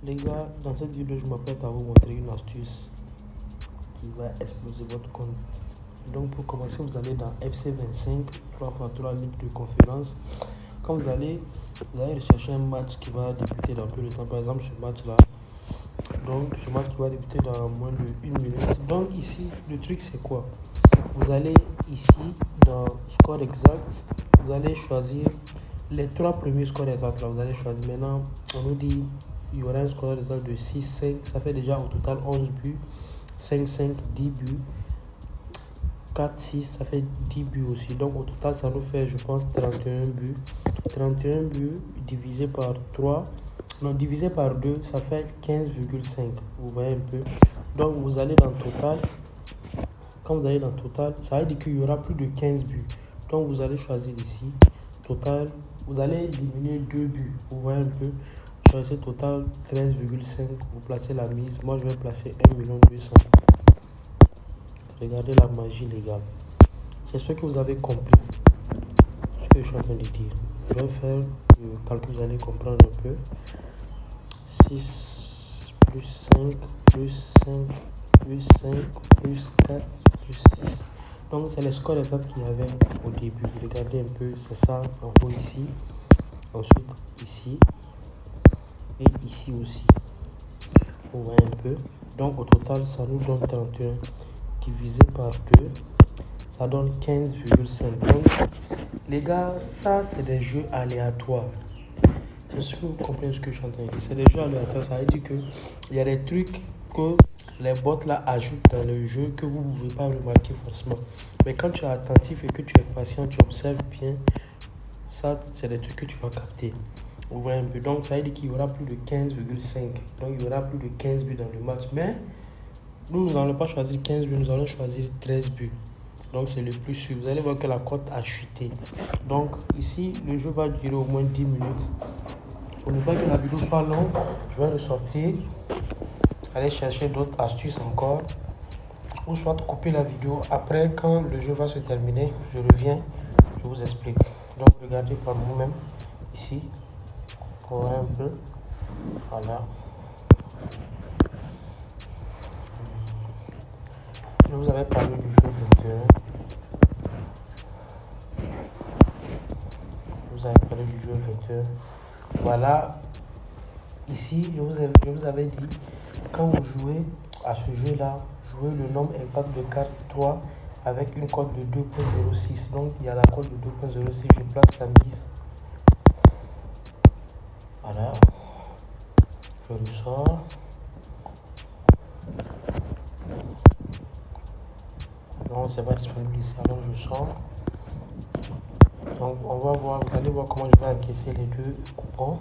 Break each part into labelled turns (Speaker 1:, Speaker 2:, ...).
Speaker 1: Les gars, dans cette vidéo, je m'apprête à vous montrer une astuce qui va exploser votre compte. Donc pour commencer, vous allez dans FC25, 3x3 Ligue de conférence. Quand vous allez rechercher un match qui va débuter dans peu de temps. Par exemple, ce match-là. Donc ce match qui va débuter dans moins de 1 minute. Donc ici, le truc c'est quoi? Vous allez ici, dans score exact, vous allez choisir les 3 premiers scores exacts. Là, vous allez choisir maintenant, on nous dit il y aura un score exact de 6-5, ça fait déjà au total 11 buts, 5-5, 10 buts, 4-6, ça fait 10 buts aussi. Donc au total, ça nous fait, je pense, 31 buts. 31 buts divisé par 3, non, divisé par 2, ça fait 15,5. Vous voyez un peu. Donc vous allez dans total. Quand vous allez dans total, ça veut dire qu'il y aura plus de 15 buts. Donc vous allez choisir ici, total, vous allez diminuer 2 buts. Vous voyez un peu, choisissez total 13,5, vous placez la mise. Moi je vais placer 1,2 million. Regardez la magie les gars. J'espère que vous avez compris ce que je suis en train de dire. Je vais faire le calcul, vous allez comprendre un peu. 6 plus 5 plus 5 plus 5 plus 4 plus 6. Donc c'est le score exact qu'il y avait au début. Regardez un peu, c'est ça en haut ici. Ensuite ici. Et ici aussi. Vous voyez un peu. Donc au total, ça nous donne 31 divisé par 2. Ça donne 15,5. Donc les gars, ça c'est des jeux aléatoires. Est-ce que vous comprenez ce que je suis en train de dire? C'est des jeux aléatoires. Ça veut dire qu'il y a des trucs que les bots là ajoutent dans le jeu que vous ne pouvez pas remarquer forcément. Mais quand tu es attentif et que tu es patient, tu observes bien, ça c'est des trucs que tu vas capter. Vous voyez un peu. Donc ça veut dire qu'il y aura plus de 15,5. Donc il y aura plus de 15 buts dans le match. Mais nous n'allons pas choisir 15 buts, nous allons choisir 13 buts. Donc c'est le plus sûr. Vous allez voir que la cote a chuté. Donc ici, le jeu va durer au moins 10 minutes. Pour ne pas que la vidéo soit longue, je vais ressortir, aller chercher d'autres astuces encore, ou soit couper la vidéo. Après, quand le jeu va se terminer, je reviens, je vous explique. Donc regardez par vous-même ici, pour voir un peu. Voilà. Je vous avais parlé du jeu 21. Je vous avais parlé du jeu 21. Voilà. Ici, je vous avais dit, quand vous jouez à ce jeu-là, jouez le nombre exact de cartes 3 avec une cote de 2,06. Donc, il y a la cote de 2,06. Je place la mise. Voilà. Je ressors. Non, c'est pas disponible ici. Alors, je sors. Donc, on va voir. Vous allez voir comment je vais encaisser les deux coupons.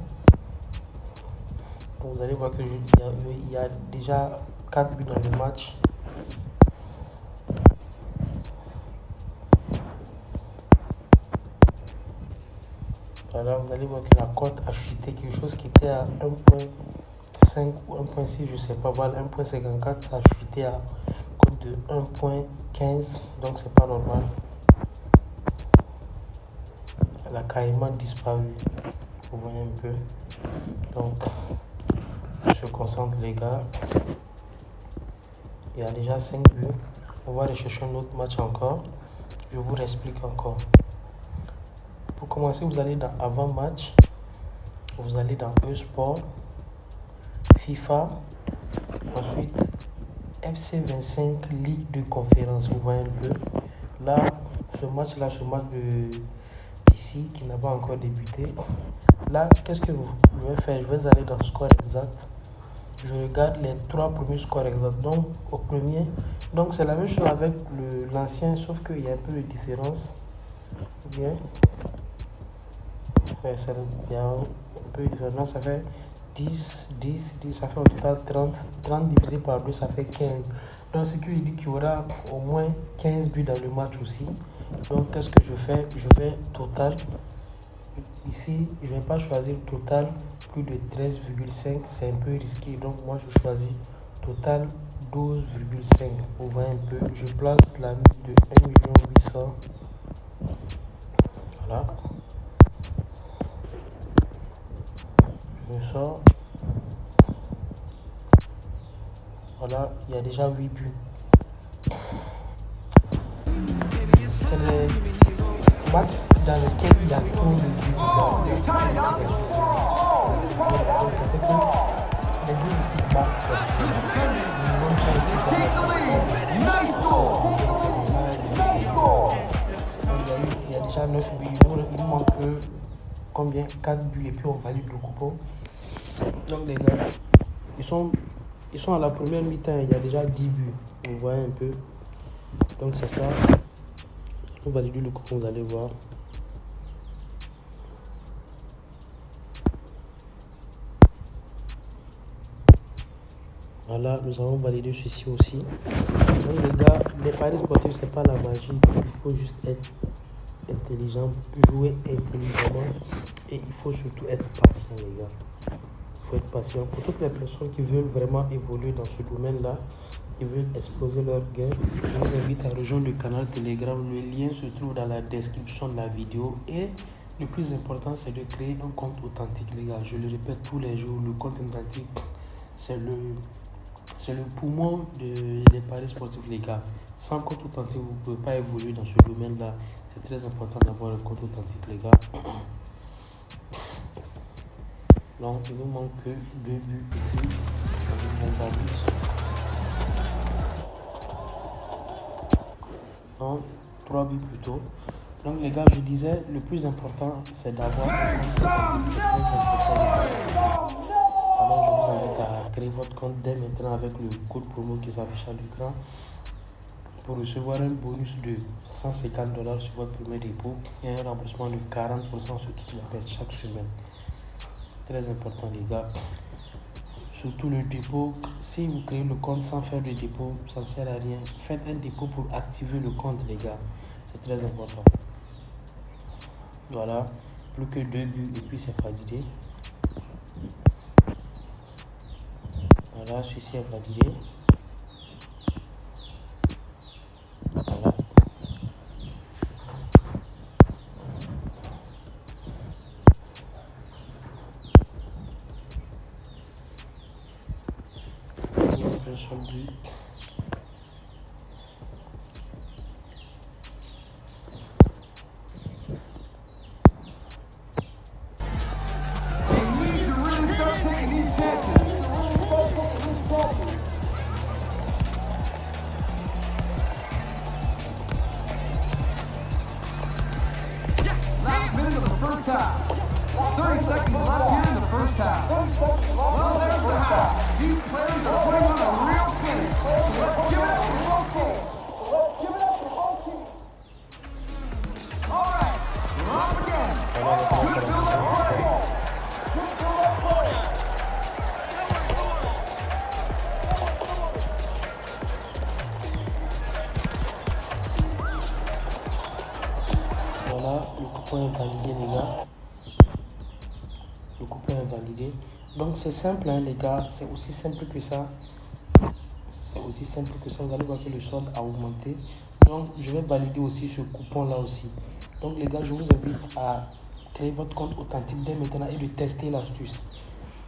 Speaker 1: Donc, vous allez voir qu'il y a déjà 4 buts dans le match. Voilà, vous allez voir que la cote a chuté, quelque chose qui était à 1,5 ou 1,6, je ne sais pas. Voilà, 1,54, ça a chuté à cote de 1,15, donc c'est pas normal. Elle a carrément disparu. Vous voyez un peu. Donc, on se concentre les gars. Il y a déjà 5 buts. On va rechercher un autre match encore. Je vous explique encore. Pour commencer, vous allez dans avant-match. Vous allez dans e-sport, FIFA. Ensuite, FC25 Ligue de conférence. Vous voyez un peu. Là, ce match-là, ce match de ici qui n'a pas encore débuté. Là, qu'est-ce que je vais faire? Je vais aller dans score exact. Je regarde les 3 premiers scores exacts. Donc, au premier, donc c'est la même chose avec l'ancien, sauf qu'il y a un peu de différence. Bien. Il y a un peu de différence. Ça fait 10, 10, 10, ça fait au total 30. 30 divisé par 2, ça fait 15. Donc, ce qui veut dire qu'il y aura au moins 15 buts dans le match aussi. Donc, qu'est-ce que je fais? Je vais total. Ici, je ne vais pas choisir total plus de 13,5. C'est un peu risqué. Donc, moi, je choisis total 12,5. Vous voyez un peu. Je place la mise de 1,8 million. Voilà. Je sors. Voilà, il y a déjà 8 buts. C'est des matchs dans lesquels il y a trop de buts. Ça fait que les deux équipes marquent facilement. Minimum chaque équipe va mettre 6 buts. C'est comme ça les jeux sont faits. Il y a déjà 9 buts. Il manque combien? 4 buts et puis on valide le coupon. Donc les gars, ils sont à la première mi-temps, il y a déjà 10 buts. Vous voyez un peu. Donc c'est ça. On valide le coupon, vous allez voir. Voilà, nous avons validé ceci aussi. Donc les gars, les paris sportifs, c'est pas la magie. Il faut juste être intelligent, jouer intelligemment. Et il faut surtout être patient, les gars. Il faut être patient. Pour toutes les personnes qui veulent vraiment évoluer dans ce domaine-là, qui veulent exploser leur gain, je vous invite à rejoindre le canal Telegram. Le lien se trouve dans la description de la vidéo. Et le plus important, c'est de créer un compte authentique, les gars. Je le répète tous les jours, le compte authentique, c'est le poumon des paris sportifs, les gars. Sans compte authentique, vous ne pouvez pas évoluer dans ce domaine-là. C'est très important d'avoir un compte authentique, les gars. Donc, il nous manque que 2 buts et puis on valide. Non, 3 buts plutôt. Donc, les gars, je disais, le plus important, c'est d'avoir un compte authentique. C'est très important. Alors, je vous invite à créer votre compte dès maintenant avec le code promo qui s'affiche à l'écran pour recevoir un bonus de $150 sur votre premier dépôt et un remboursement de 40% sur toute la perte chaque semaine. C'est très important, les gars. Surtout le dépôt, si vous créez le compte sans faire de dépôt, ça ne sert à rien. Faites un dépôt pour activer le compte, les gars. C'est très important. Voilà, plus que 2 buts et puis c'est validé. Voilà, celui-ci est validé. Voilà. Sur le but.
Speaker 2: Last minute of the first half. 30 seconds left here in the first half. Well, there's the half. These players are putting on a real clinic. So let's give it up for both teams. All right, we're off again. Good build-up play.
Speaker 1: Voilà, le coupon est validé, les gars. Le coupon est validé. Donc c'est simple, hein, les gars. C'est aussi simple que ça. C'est aussi simple que ça. Vous allez voir que le solde a augmenté. Donc je vais valider aussi ce coupon-là aussi. Donc les gars, je vous invite à créer votre compte authentique dès maintenant et de tester l'astuce.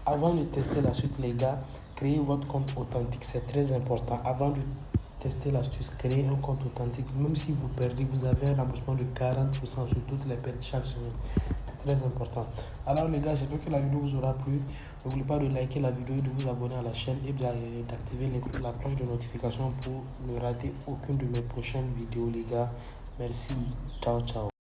Speaker 1: Avant de tester l'astuce, les gars, créez votre compte authentique. C'est très important. Avant de tester l'astuce, créez un compte authentique. Même si vous perdez, vous avez un remboursement de 40% sur toutes les pertes chaque semaine. C'est très important. Alors les gars, j'espère que la vidéo vous aura plu. N'oubliez pas de liker la vidéo et de vous abonner à la chaîne et d'activer la cloche de notification pour ne rater aucune de mes prochaines vidéos, les gars. Merci. Ciao, ciao.